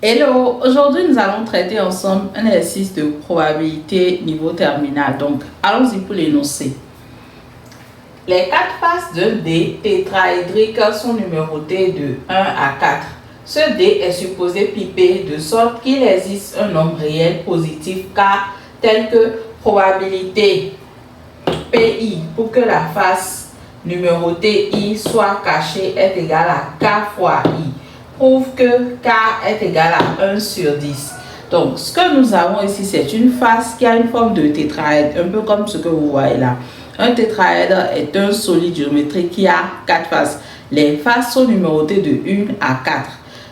Hello, aujourd'hui nous allons traiter ensemble un exercice de probabilité niveau terminal. Donc, allons-y pour l'énoncé. Les quatre faces de D tétraédrique sont numérotées de 1 à 4. Ce D est supposé piper de sorte qu'il existe un nombre réel positif K tel que probabilité PI pour que la face numérotée I soit cachée est égale à K fois I. Prouve que K est égal à 1 sur 10. Donc, ce que nous avons ici, c'est une face qui a une forme de tétraèdre, un peu comme ce que vous voyez là. Un tétraèdre est un solide géométrique qui a 4 faces. Les faces sont numérotées de 1 à 4.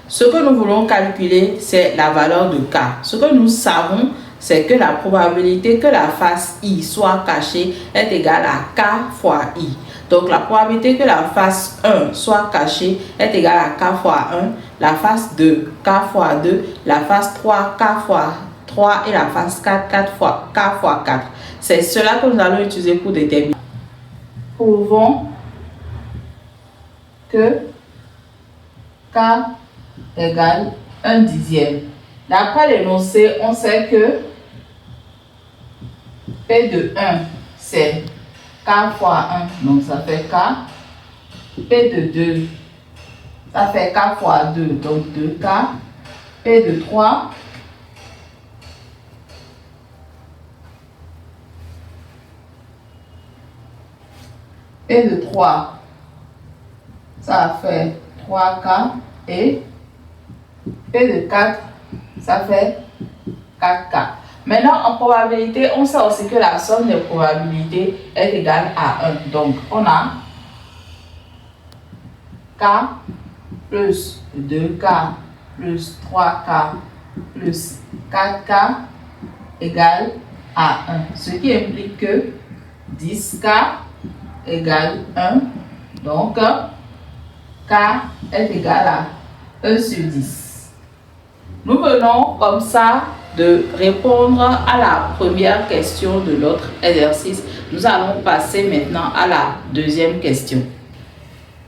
Ce que nous voulons calculer, c'est la valeur de K. Ce que nous savons, c'est que la probabilité que la face I soit cachée est égale à K fois I. Donc, la probabilité que la face 1 soit cachée est égale à K fois 1, la face 2, K fois 2, la face 3, K fois 3 et la face 4, K fois 4. C'est cela que nous allons utiliser pour déterminer. Prouvons que K égale 1 dixième. D'après l'énoncé, on sait que P de 1, c'est K fois 1, donc ça fait K. P de 2, ça fait K fois 2, donc 2K. P de 3, P de 3, ça fait 3K. Et P de 4, ça fait 4K. Maintenant, en probabilité, on sait aussi que la somme des probabilités est égale à 1. Donc, on a K plus 2K plus 3K plus 4K égale à 1. Ce qui implique que 10K égale 1. Donc, K est égal à 1 sur 10. Nous venons comme ça de répondre à la première question de notre exercice. Nous allons passer maintenant à la deuxième question.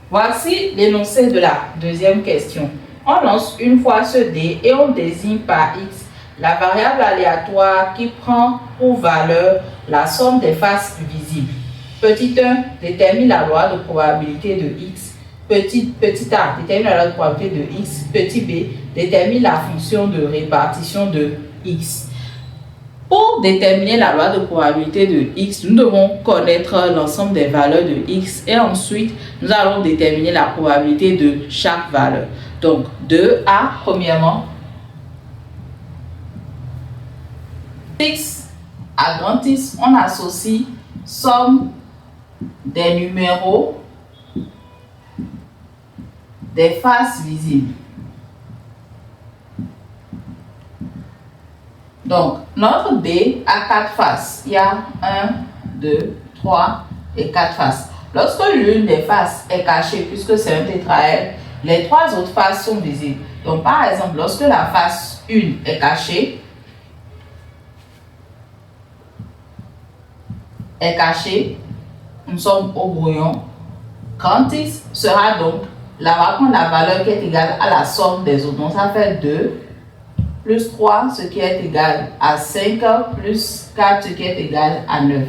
Voici l'énoncé de la deuxième question. On lance une fois ce dé et on désigne par x la variable aléatoire qui prend pour valeur la somme des faces visibles. Petit 1 détermine la loi de probabilité de x. Petit a détermine la loi de probabilité de x. Petit b détermine la fonction de répartition de x. Pour déterminer la loi de probabilité de x, nous devons connaître l'ensemble des valeurs de x et ensuite nous allons déterminer la probabilité de chaque valeur. Donc 2a premièrement, x à grand X, on associe somme des numéros des faces visibles. Donc, notre D a 4 faces. Il y a 1, 2, 3 et 4 faces. Lorsque l'une des faces est cachée, puisque c'est un tétraèdre, les 3 autres faces sont visibles. Donc, par exemple, lorsque la face 1 est cachée, nous sommes au brouillon. Grand X sera donc, là, on va prendre la valeur qui est égale à la somme des autres. Donc, ça fait 2 plus 3, ce qui est égal à 5, plus 4, ce qui est égal à 9.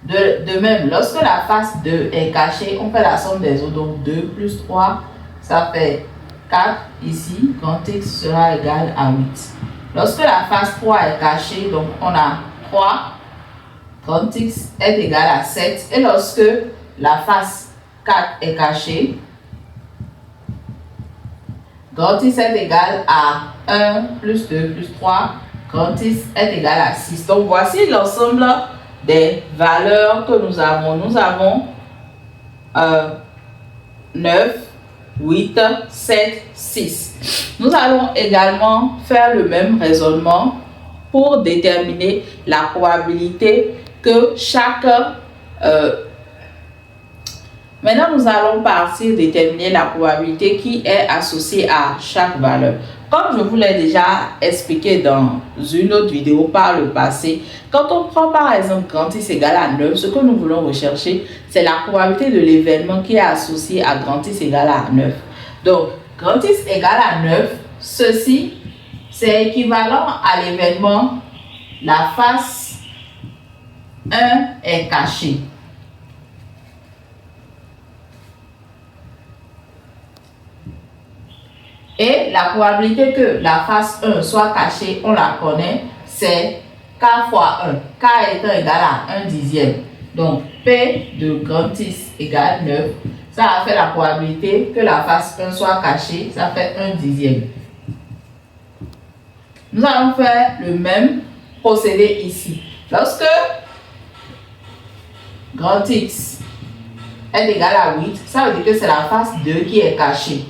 De même, lorsque la face 2 est cachée, on fait la somme des autres. Donc 2 plus 3, ça fait 4 ici. Grand X sera égal à 8. Lorsque la face 3 est cachée, donc on a 3. Grand X est égal à 7. Et lorsque la face 4 est cachée, grand X est égal à 1 plus 2 plus 3, grand X est égal à 6. Donc, voici l'ensemble des valeurs que nous avons. Nous avons 9, 8, 7, 6. Nous allons également faire le même raisonnement pour déterminer la probabilité que chaque... Maintenant, nous allons partir déterminer la probabilité qui est associée à chaque valeur. Comme je vous l'ai déjà expliqué dans une autre vidéo par le passé, quand on prend par exemple grand X égale à 9, ce que nous voulons rechercher, c'est la probabilité de l'événement qui est associé à grand X égale à 9. Donc, grand X égale à 9, ceci c'est équivalent à l'événement la face 1 est cachée. Et la probabilité que la face 1 soit cachée, on la connaît, c'est K fois 1. K étant égal à 1 dixième. Donc, P de grand X égale 9. Ça a fait la probabilité que la face 1 soit cachée. Ça fait 1 dixième. Nous allons faire le même procédé ici. Lorsque grand X est égal à 8, ça veut dire que c'est la face 2 qui est cachée.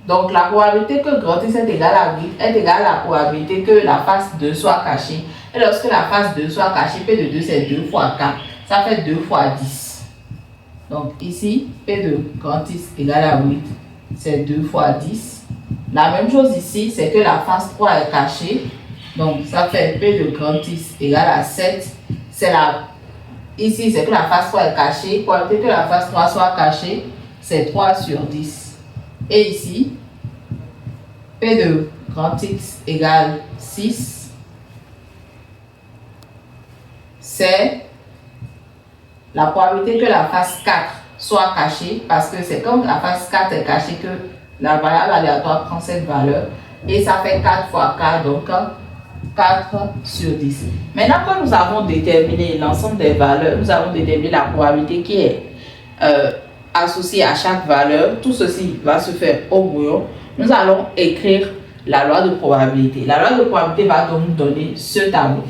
Donc, la probabilité que grand X est égal à 8 est égale à la probabilité que la face 2 soit cachée. Et lorsque la face 2 soit cachée, P de 2 c'est 2 fois 4. Ça fait 2 fois 10. Donc, ici, P de grand X égale à 8, c'est 2 fois 10. La même chose ici, c'est que la face 3 est cachée. Donc, ça fait P de grand X égale à 7. Ici, c'est que la face 3 est cachée. Pour que la face 3 soit cachée, c'est 3 sur 10. Et ici, P de grand X égale 6. C'est la probabilité que la face 4 soit cachée, parce que c'est quand la face 4 est cachée que la variable aléatoire prend cette valeur. Et ça fait 4 fois 4, donc 4 sur 10. Maintenant que nous avons déterminé l'ensemble des valeurs, nous avons déterminé la probabilité qui est associée à chaque valeur. Tout ceci va se faire au brouillon. Nous allons écrire la loi de probabilité. La loi de probabilité va donc nous donner ce tableau.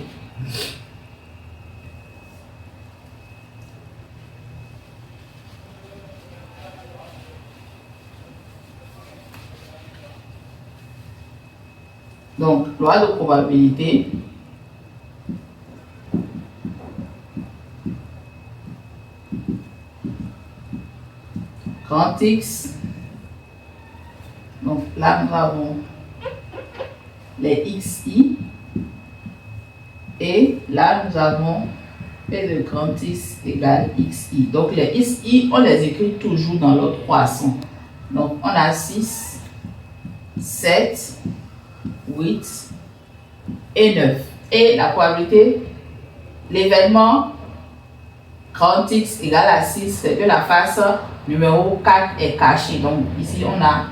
Donc, loi de probabilité. Grand X. Donc, là, nous avons les XI. Et là, nous avons P de grand X égale XI. Donc, les XI, on les écrit toujours dans l'ordre croissant. Donc, on a 6, 7, 8 et 9. Et la probabilité, l'événement grand X égale à 6, c'est que la face numéro 4 est cachée. Donc ici, on a,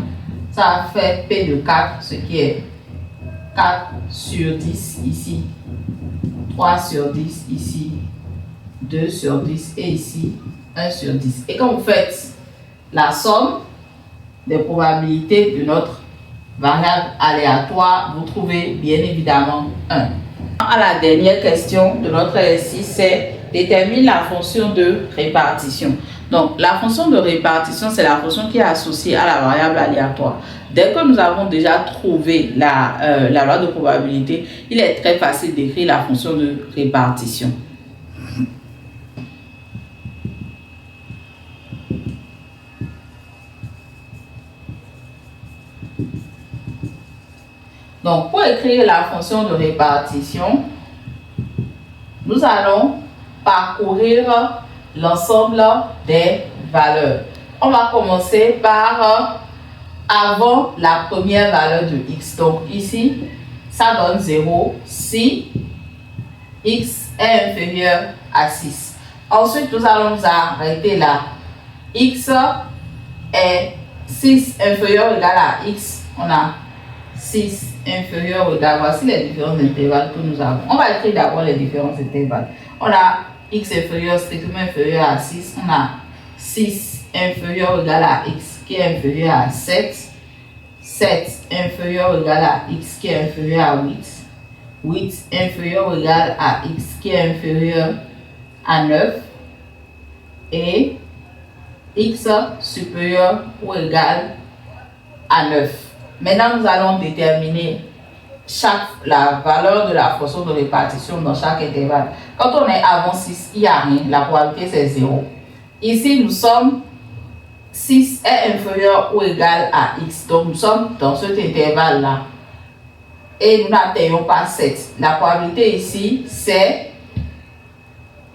ça fait P de 4, ce qui est 4 sur 10 ici, 3 sur 10 ici, 2 sur 10 et ici, 1 sur 10. Et quand vous faites la somme des probabilités de notre variable aléatoire, vous trouvez bien évidemment 1. À la dernière question de notre exercice, c'est détermine la fonction de répartition. Donc, la fonction de répartition, c'est la fonction qui est associée à la variable aléatoire. Dès que nous avons déjà trouvé la loi de probabilité, il est très facile d'écrire la fonction de répartition. Donc, pour écrire la fonction de répartition, nous allons parcourir l'ensemble des valeurs. On va commencer par avant la première valeur de x. Donc, ici, ça donne 0 si x est inférieur à 6. Ensuite, nous allons nous arrêter là. X est 6 inférieur ou égal à x. On a 6 inférieur ou égal. Voici les différents intervalles que nous avons. On va écrire d'abord les différents intervalles. On a x inférieur, strictement inférieur à 6. On a 6 inférieur ou égal à x qui est inférieur à 7. 7 inférieur ou égal à x qui est inférieur à 8. 8 inférieur ou égal à x qui est inférieur à 9. Et x supérieur ou égal à 9. Maintenant, nous allons déterminer la valeur de la fonction de répartition dans chaque intervalle. Quand on est avant 6, il n'y a rien. La probabilité, c'est 0. Ici, nous sommes 6 est inférieur ou égal à x. Donc, nous sommes dans cet intervalle-là. Et nous n'atteignons pas 7. La probabilité ici, c'est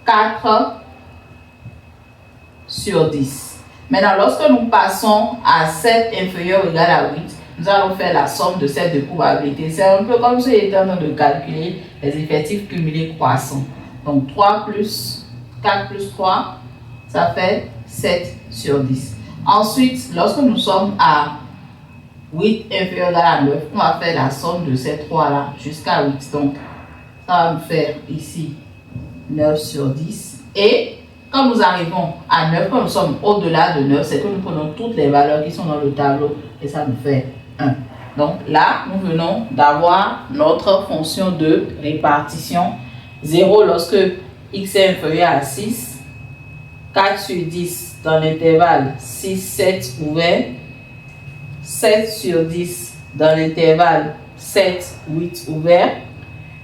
4 sur 10. Maintenant, lorsque nous passons à 7 inférieur ou égal à 8, nous allons faire la somme de ces deux probabilités. C'est un peu comme si j'étais en train de calculer les effectifs cumulés croissants. Donc 3 plus 4 plus 3, ça fait 7 sur 10. Ensuite, lorsque nous sommes à 8 inférieur à 9, on va faire la somme de ces 3 là jusqu'à 8. Donc, ça va nous faire ici 9 sur 10. Et quand nous arrivons à 9, quand nous sommes au-delà de 9, c'est que nous prenons toutes les valeurs qui sont dans le tableau et ça nous fait 1. Donc là, nous venons d'avoir notre fonction de répartition. 0 lorsque x est inférieur à 6, 4 sur 10 dans l'intervalle 6, 7 ouvert, 7 sur 10 dans l'intervalle 7, 8 ouvert,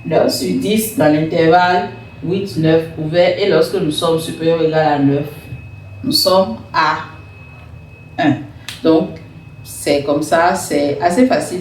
9 sur 10 dans l'intervalle 8, 9 ouvert, et lorsque nous sommes supérieurs ou égal à 9, nous sommes à 1. Donc, c'est comme ça, c'est assez facile.